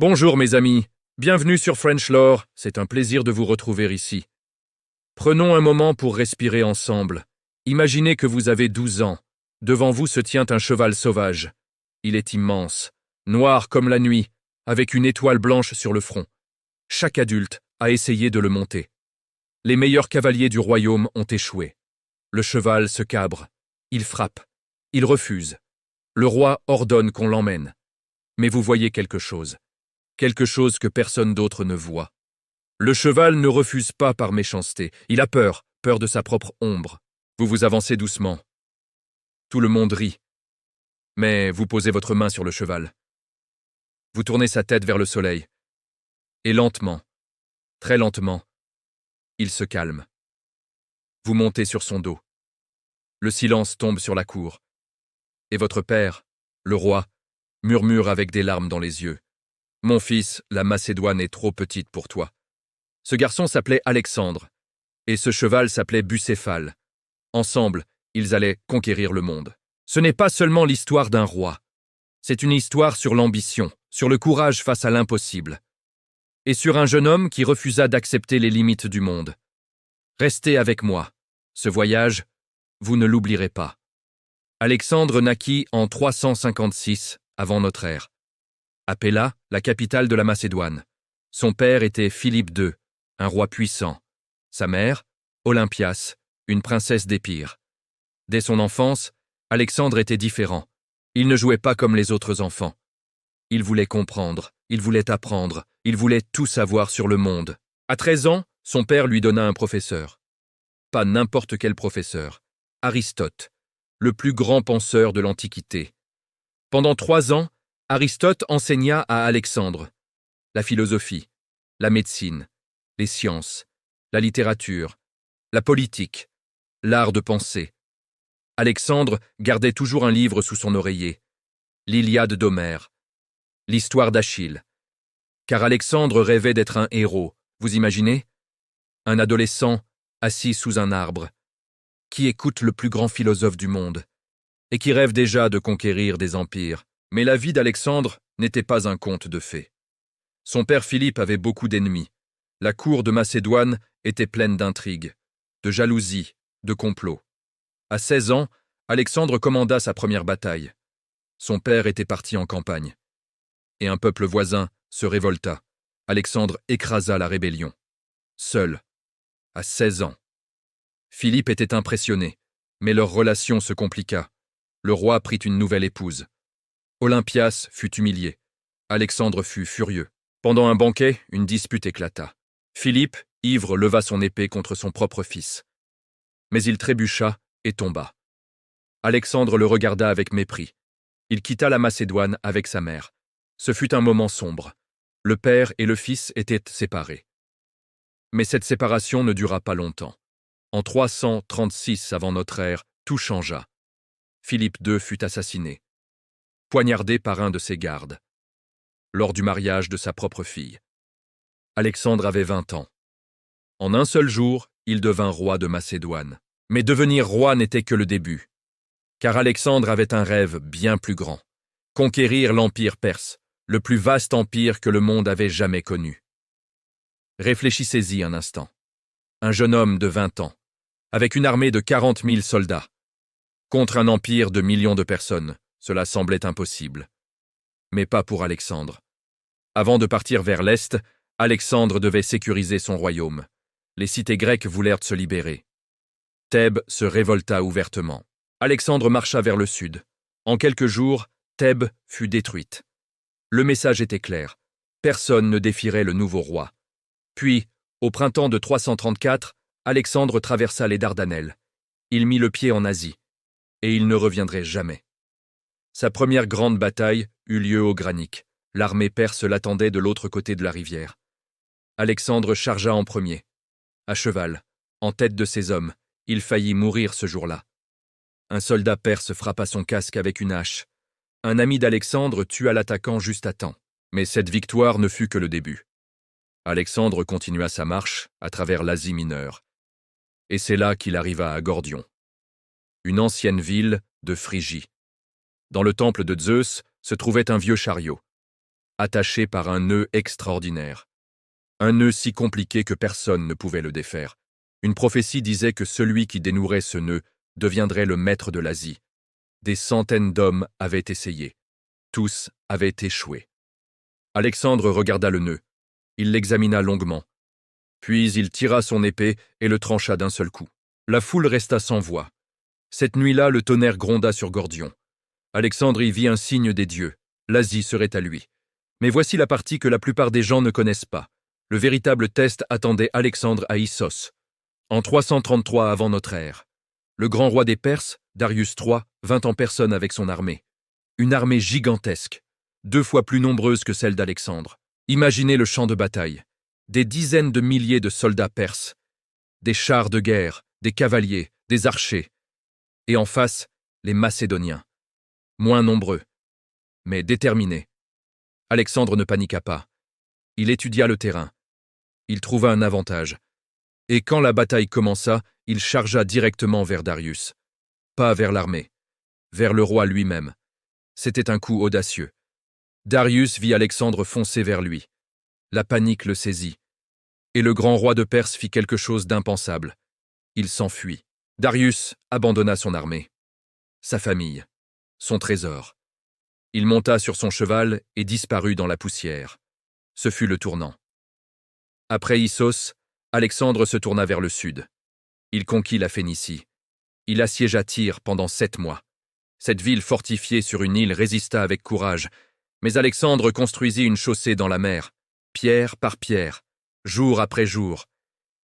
Bonjour mes amis, bienvenue sur French Lore, c'est un plaisir de vous retrouver ici. Prenons un moment pour respirer ensemble. Imaginez que vous avez 12 ans. Devant vous se tient un cheval sauvage. Il est immense, noir comme la nuit, avec une étoile blanche sur le front. Chaque adulte a essayé de le monter. Les meilleurs cavaliers du royaume ont échoué. Le cheval se cabre, il frappe, il refuse. Le roi ordonne qu'on l'emmène. Mais vous voyez quelque chose que personne d'autre ne voit. Le cheval ne refuse pas par méchanceté, il a peur de sa propre ombre. Vous vous avancez doucement. Tout le monde rit. Mais vous posez votre main sur le cheval. Vous tournez sa tête vers le soleil. Et lentement, très lentement, il se calme. Vous montez sur son dos. Le silence tombe sur la cour. Et votre père, le roi, murmure avec des larmes dans les yeux. « Mon fils, la Macédoine est trop petite pour toi. » Ce garçon s'appelait Alexandre, et ce cheval s'appelait Bucéphale. Ensemble, ils allaient conquérir le monde. Ce n'est pas seulement l'histoire d'un roi. C'est une histoire sur l'ambition, sur le courage face à l'impossible. Et sur un jeune homme qui refusa d'accepter les limites du monde. Restez avec moi. Ce voyage, vous ne l'oublierez pas. Alexandre naquit en 356 avant notre ère. À Pella, la capitale de la Macédoine. Son père était Philippe II, un roi puissant. Sa mère, Olympias, une princesse d'Épire. Dès son enfance, Alexandre était différent. Il ne jouait pas comme les autres enfants. Il voulait comprendre, il voulait apprendre, il voulait tout savoir sur le monde. À 13 ans, son père lui donna un professeur. Pas n'importe quel professeur. Aristote, le plus grand penseur de l'Antiquité. Pendant 3 ans, Aristote enseigna à Alexandre la philosophie, la médecine, les sciences, la littérature, la politique, l'art de penser. Alexandre gardait toujours un livre sous son oreiller, l'Iliade d'Homère, l'histoire d'Achille. Car Alexandre rêvait d'être un héros, vous imaginez? Un adolescent assis sous un arbre, qui écoute le plus grand philosophe du monde, et qui rêve déjà de conquérir des empires. Mais la vie d'Alexandre n'était pas un conte de fées. Son père Philippe avait beaucoup d'ennemis. La cour de Macédoine était pleine d'intrigues, de jalousies, de complots. À 16 ans, Alexandre commanda sa première bataille. Son père était parti en campagne. Et un peuple voisin se révolta. Alexandre écrasa la rébellion. Seul, à 16 ans. Philippe était impressionné, mais leur relation se compliqua. Le roi prit une nouvelle épouse. Olympias fut humilié. Alexandre fut furieux. Pendant un banquet, une dispute éclata. Philippe, ivre, leva son épée contre son propre fils. Mais il trébucha et tomba. Alexandre le regarda avec mépris. Il quitta la Macédoine avec sa mère. Ce fut un moment sombre. Le père et le fils étaient séparés. Mais cette séparation ne dura pas longtemps. En 336 avant notre ère, tout changea. Philippe II fut assassiné, poignardé par un de ses gardes, lors du mariage de sa propre fille. Alexandre avait 20 ans. En un seul jour, il devint roi de Macédoine. Mais devenir roi n'était que le début, car Alexandre avait un rêve bien plus grand, conquérir l'empire perse, le plus vaste empire que le monde avait jamais connu. Réfléchissez-y un instant. Un jeune homme de 20 ans, avec une armée de 40 000 soldats, contre un empire de millions de personnes, cela semblait impossible. Mais pas pour Alexandre. Avant de partir vers l'Est, Alexandre devait sécuriser son royaume. Les cités grecques voulurent se libérer. Thèbes se révolta ouvertement. Alexandre marcha vers le sud. En quelques jours, Thèbes fut détruite. Le message était clair. Personne ne défierait le nouveau roi. Puis, au printemps de 334, Alexandre traversa les Dardanelles. Il mit le pied en Asie. Et il ne reviendrait jamais. Sa première grande bataille eut lieu au Granique. L'armée perse l'attendait de l'autre côté de la rivière. Alexandre chargea en premier. À cheval, en tête de ses hommes, il faillit mourir ce jour-là. Un soldat perse frappa son casque avec une hache. Un ami d'Alexandre tua l'attaquant juste à temps. Mais cette victoire ne fut que le début. Alexandre continua sa marche à travers l'Asie mineure. Et c'est là qu'il arriva à Gordion, une ancienne ville de Phrygie. Dans le temple de Zeus se trouvait un vieux chariot. attaché par un nœud extraordinaire. Un nœud si compliqué que personne ne pouvait le défaire. Une prophétie disait que celui qui dénouerait ce nœud deviendrait le maître de l'Asie. Des centaines d'hommes avaient essayé. Tous avaient échoué. Alexandre regarda le nœud. Il l'examina longuement. Puis il tira son épée et le trancha d'un seul coup. La foule resta sans voix. Cette nuit-là, le tonnerre gronda sur Gordion. Alexandre y vit un signe des dieux. L'Asie serait à lui. Mais voici la partie que la plupart des gens ne connaissent pas. Le véritable test attendait Alexandre à Issos, en 333 avant notre ère. Le grand roi des Perses, Darius III, vint en personne avec son armée. Une armée gigantesque, 2 fois plus nombreuse que celle d'Alexandre. Imaginez le champ de bataille. Des dizaines de milliers de soldats perses, des chars de guerre, des cavaliers, des archers. Et en face, les Macédoniens. Moins nombreux, mais déterminés. Alexandre ne paniqua pas. Il étudia le terrain. Il trouva un avantage. Et quand la bataille commença, il chargea directement vers Darius. Pas vers l'armée, vers le roi lui-même. C'était un coup audacieux. Darius vit Alexandre foncer vers lui. La panique le saisit. Et le grand roi de Perse fit quelque chose d'impensable. Il s'enfuit. Darius abandonna son armée, sa famille, son trésor. Il monta sur son cheval et disparut dans la poussière. Ce fut le tournant. Après Issos, Alexandre se tourna vers le sud. Il conquit la Phénicie. Il assiégea Tyr pendant 7 mois. Cette ville fortifiée sur une île résista avec courage, mais Alexandre construisit une chaussée dans la mer, pierre par pierre, jour après jour.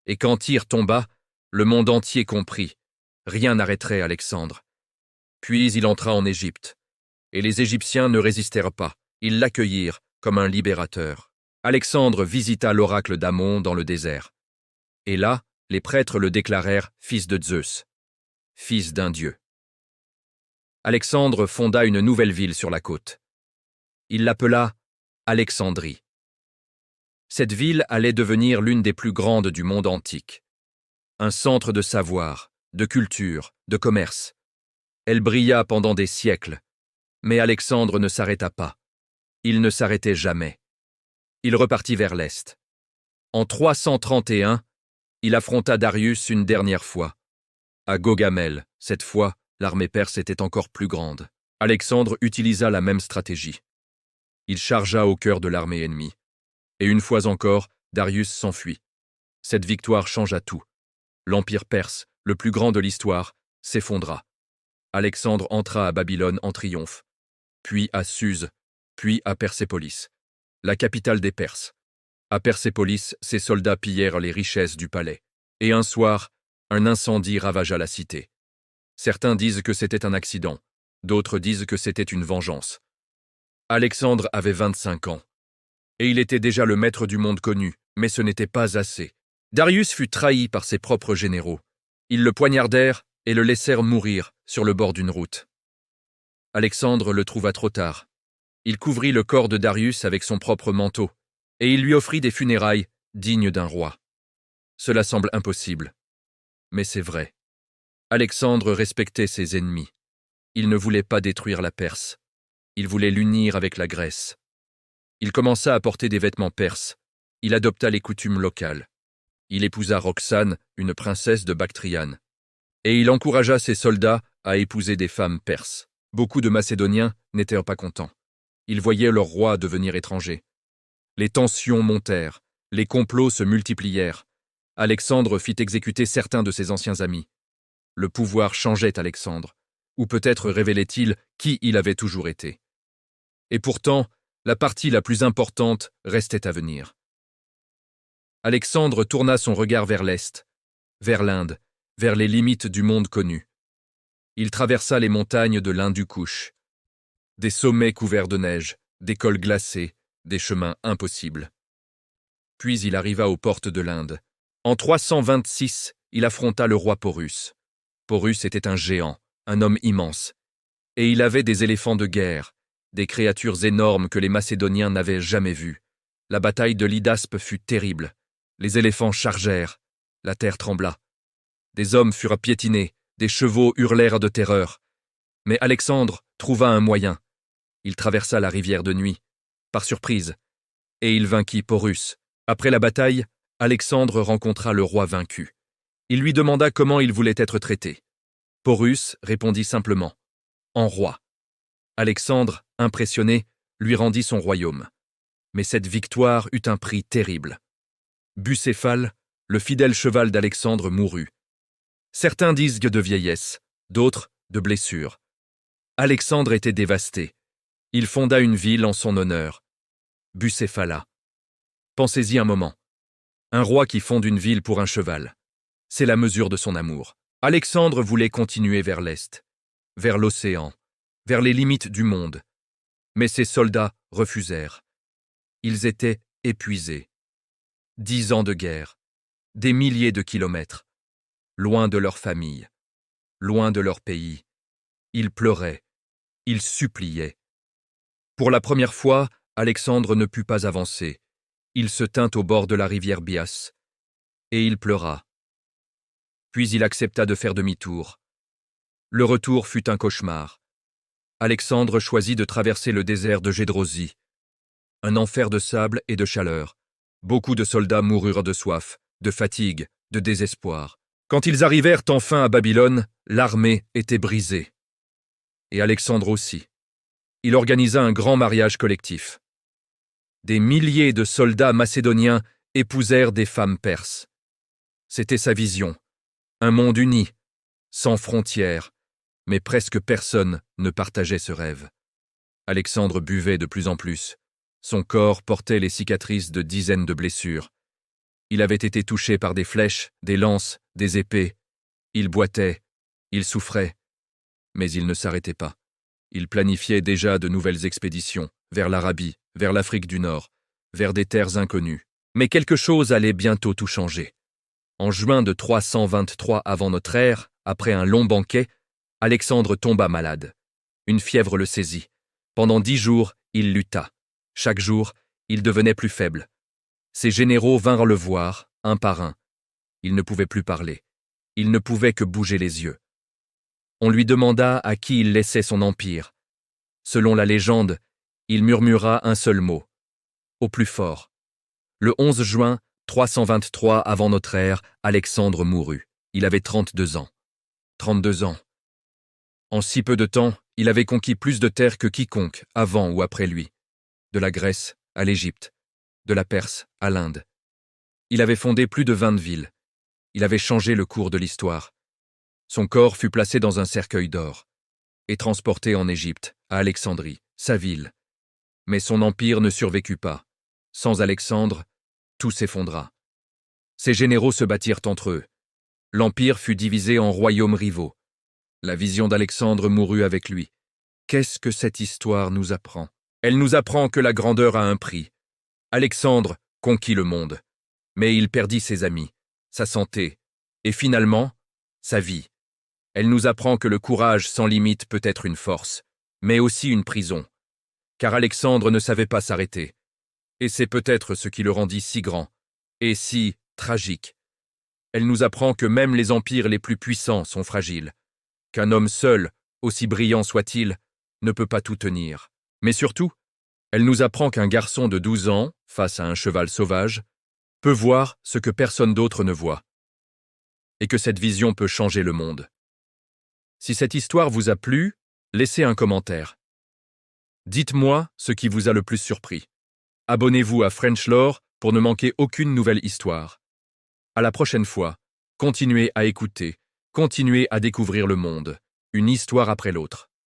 Et quand Tyr tomba, le monde entier comprit. Rien n'arrêterait Alexandre. Puis il entra en Égypte. Et les Égyptiens ne résistèrent pas. Ils l'accueillirent comme un libérateur. Alexandre visita l'oracle d'Amon dans le désert. Et là, les prêtres le déclarèrent fils de Zeus, fils d'un dieu. Alexandre fonda une nouvelle ville sur la côte. Il l'appela Alexandrie. Cette ville allait devenir l'une des plus grandes du monde antique. Un centre de savoir, de culture, de commerce. Elle brilla pendant des siècles. Mais Alexandre ne s'arrêta pas. Il ne s'arrêtait jamais. Il repartit vers l'est. En 331, il affronta Darius une dernière fois. À Gaugamel, cette fois, l'armée perse était encore plus grande. Alexandre utilisa la même stratégie. Il chargea au cœur de l'armée ennemie. Et une fois encore, Darius s'enfuit. Cette victoire changea tout. L'empire perse, le plus grand de l'histoire, s'effondra. Alexandre entra à Babylone en triomphe, puis à Suse, puis à Persépolis, la capitale des Perses. À Persépolis, ses soldats pillèrent les richesses du palais. Et un soir, un incendie ravagea la cité. Certains disent que c'était un accident, d'autres disent que c'était une vengeance. Alexandre avait 25 ans. Et il était déjà le maître du monde connu, mais ce n'était pas assez. Darius fut trahi par ses propres généraux. Ils le poignardèrent et le laissèrent mourir sur le bord d'une route. Alexandre le trouva trop tard. Il couvrit le corps de Darius avec son propre manteau, et il lui offrit des funérailles dignes d'un roi. Cela semble impossible, mais c'est vrai. Alexandre respectait ses ennemis. Il ne voulait pas détruire la Perse. Il voulait l'unir avec la Grèce. Il commença à porter des vêtements perses. Il adopta les coutumes locales. Il épousa Roxane, une princesse de Bactriane. Et il encouragea ses soldats à épouser des femmes perses. Beaucoup de Macédoniens n'étaient pas contents. Ils voyaient leur roi devenir étranger. Les tensions montèrent, les complots se multiplièrent. Alexandre fit exécuter certains de ses anciens amis. Le pouvoir changeait Alexandre, ou peut-être révélait-il qui il avait toujours été. Et pourtant, la partie la plus importante restait à venir. Alexandre tourna son regard vers l'Est, vers l'Inde, vers les limites du monde connu. Il traversa les montagnes de l'Hindu-Kush. Des sommets couverts de neige, des cols glacés, des chemins impossibles. Puis il arriva aux portes de l'Inde. En 326, il affronta le roi Porus. Porus était un géant, un homme immense. Et il avait des éléphants de guerre, des créatures énormes que les Macédoniens n'avaient jamais vues. La bataille de l'Hydaspe fut terrible. Les éléphants chargèrent. La terre trembla. Des hommes furent piétinés, des chevaux hurlèrent de terreur. Mais Alexandre trouva un moyen. Il traversa la rivière de nuit. par surprise, et il vainquit Porus. Après la bataille, Alexandre rencontra le roi vaincu. Il lui demanda comment il voulait être traité. Porus répondit simplement « en roi ». Alexandre, impressionné, lui rendit son royaume. Mais cette victoire eut un prix terrible. Bucéphale, le fidèle cheval d'Alexandre, mourut. Certains disent de vieillesse, d'autres de blessures. Alexandre était dévasté. Il fonda une ville en son honneur, Bucéphala. Pensez-y un moment. Un roi qui fonde une ville pour un cheval. C'est la mesure de son amour. Alexandre voulait continuer vers l'est, vers l'océan, vers les limites du monde. Mais ses soldats refusèrent. Ils étaient épuisés. 10 ans de guerre, des milliers de kilomètres, loin de leur famille, loin de leur pays. Ils pleuraient, ils suppliaient. Pour la première fois, Alexandre ne put pas avancer. Il se tint au bord de la rivière Bias, et il pleura. Puis il accepta de faire demi-tour. Le retour fut un cauchemar. Alexandre choisit de traverser le désert de Gédrosie. Un enfer de sable et de chaleur. Beaucoup de soldats moururent de soif, de fatigue, de désespoir. Quand ils arrivèrent enfin à Babylone, l'armée était brisée. Et Alexandre aussi. Il organisa un grand mariage collectif. Des milliers de soldats macédoniens épousèrent des femmes perses. C'était sa vision. Un monde uni, sans frontières, mais presque personne ne partageait ce rêve. Alexandre buvait de plus en plus. Son corps portait les cicatrices de dizaines de blessures. Il avait été touché par des flèches, des lances, des épées. Il boitait, il souffrait, mais il ne s'arrêtait pas. Il planifiait déjà de nouvelles expéditions, vers l'Arabie, vers l'Afrique du Nord, vers des terres inconnues. Mais quelque chose allait bientôt tout changer. En juin de 323 avant notre ère, après un long banquet, Alexandre tomba malade. Une fièvre le saisit. Pendant 10 jours, il lutta. Chaque jour, il devenait plus faible. Ses généraux vinrent le voir, un par un. Il ne pouvait plus parler. Il ne pouvait que bouger les yeux. On lui demanda à qui il laissait son empire. Selon la légende, il murmura un seul mot. Au plus fort. Le 11 juin 323 avant notre ère, Alexandre mourut. Il avait 32 ans. 32 ans. En si peu de temps, il avait conquis plus de terres que quiconque, avant ou après lui. De la Grèce à l'Égypte, de la Perse à l'Inde. Il avait fondé plus de 20 villes. Il avait changé le cours de l'histoire. Son corps fut placé dans un cercueil d'or et transporté en Égypte, à Alexandrie, sa ville. Mais son empire ne survécut pas. Sans Alexandre, tout s'effondra. Ses généraux se battirent entre eux. L'empire fut divisé en royaumes rivaux. La vision d'Alexandre mourut avec lui. Qu'est-ce que cette histoire nous apprend? Elle nous apprend que la grandeur a un prix. Alexandre conquit le monde, mais il perdit ses amis, sa santé, et finalement, sa vie. Elle nous apprend que le courage sans limite peut être une force, mais aussi une prison. Car Alexandre ne savait pas s'arrêter. Et c'est peut-être ce qui le rendit si grand, et si tragique. Elle nous apprend que même les empires les plus puissants sont fragiles, qu'un homme seul, aussi brillant soit-il, ne peut pas tout tenir. Mais surtout, elle nous apprend qu'un garçon de 12 ans, face à un cheval sauvage, peut voir ce que personne d'autre ne voit, et que cette vision peut changer le monde. Si cette histoire vous a plu, laissez un commentaire. Dites-moi ce qui vous a le plus surpris. Abonnez-vous à French Lore pour ne manquer aucune nouvelle histoire. À la prochaine fois, continuez à écouter, continuez à découvrir le monde, une histoire après l'autre.